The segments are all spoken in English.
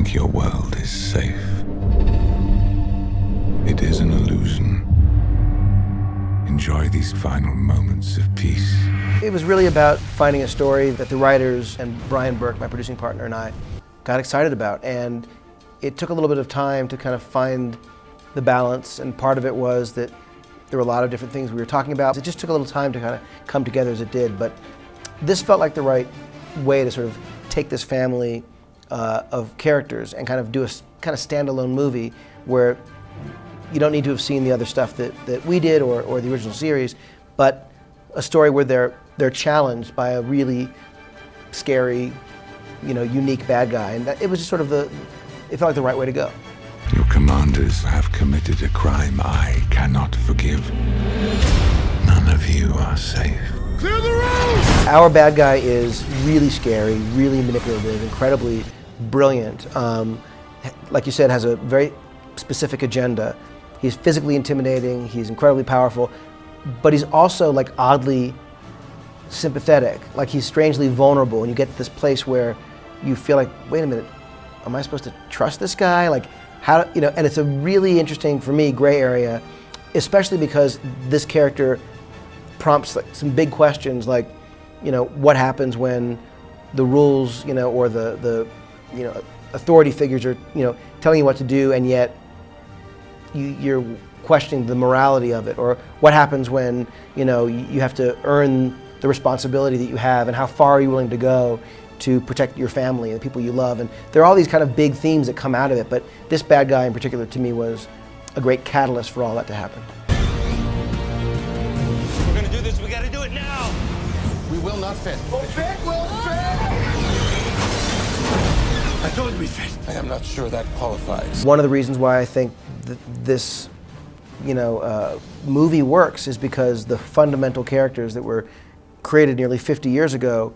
think your world is safe. It is an illusion. Enjoy these final moments of peace. It was really about finding a story that the writers and Brian Burke, my producing partner, and I got excited about. And it took a little bit of time to kind of find the balance, and part of it was that there were a lot of different things we were talking about. It just took a little time to kind of come together as it did, but this felt like the right way to sort of take this family of characters and kind of do a kind of standalone movie where you don't need to have seen the other stuff that we did or the original series, but a story where they're challenged by a really scary, unique bad guy, and it was just sort of it felt like the right way to go. Your commanders have committed a crime I cannot forgive. None of you are safe. Clear the road! Our bad guy is really scary, really manipulative, incredibly brilliant. Like you said, has a very specific agenda. He's physically intimidating, he's incredibly powerful, but he's also like oddly sympathetic. Like he's strangely vulnerable, and you get to this place where you feel like, wait a minute, am I supposed to trust this guy? Like, how, and it's a really interesting, for me, gray area, especially because this character prompts like some big questions, like, what happens when the rules, or the authority figures are, telling you what to do, and yet you're questioning the morality of it, or what happens when, you have to earn the responsibility that you have, and how far are you willing to go to protect your family and the people you love. And there are all these kind of big themes that come out of it, but this bad guy in particular to me was a great catalyst for all that to happen. We're gonna do this, we gotta do it now! We will not fit. We'll fit, we'll fit! I told you we fit. I am not sure that qualifies. One of the reasons why I think this movie works is because the fundamental characters that were created nearly 50 years ago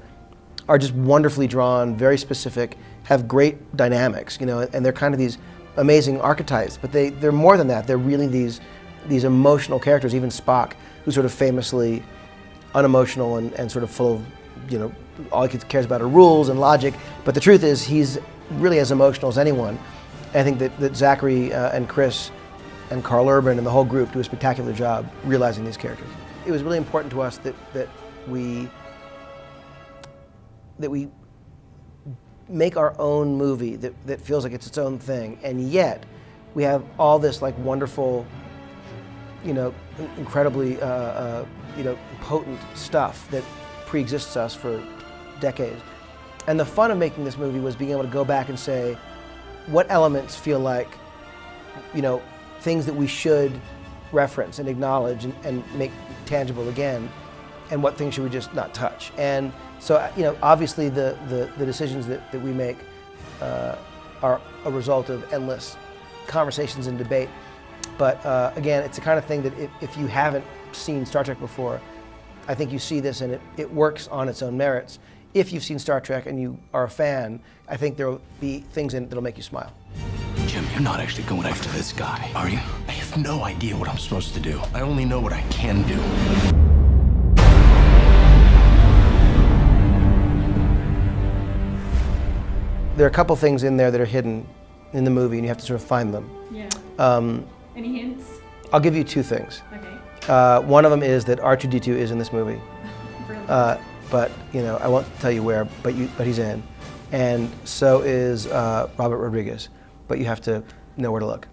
are just wonderfully drawn, very specific, have great dynamics, and they're kind of these amazing archetypes, but they're more than that. They're really these emotional characters, even Spock, who's sort of famously unemotional and sort of full of, all he cares about are rules and logic, but the truth is he's really as emotional as anyone. And I think that Zachary and Chris and Carl Urban and the whole group do a spectacular job realizing these characters. It was really important to us that we make our own movie that feels like it's its own thing, and yet we have all this like wonderful, incredibly potent stuff that pre-exists us for decades. And the fun of making this movie was being able to go back and say, what elements feel like, things that we should reference and acknowledge and make tangible again, and what things should we just not touch. And so, obviously the decisions that we make are a result of endless conversations and debate. But again, it's the kind of thing that if you haven't seen Star Trek before, I think you see this and it works on its own merits. If you've seen Star Trek and you are a fan, I think there will be things in it that'll make you smile. Jim, you're not actually going after this guy, are you? I have no idea what I'm supposed to do. I only know what I can do. There are a couple things in there that are hidden in the movie, and you have to sort of find them. Yeah. Any hints? I'll give you two things. Okay. One of them is that R2-D2 is in this movie. Brilliant. But I won't tell you where, but he's in. And so is Robert Rodriguez, but you have to know where to look.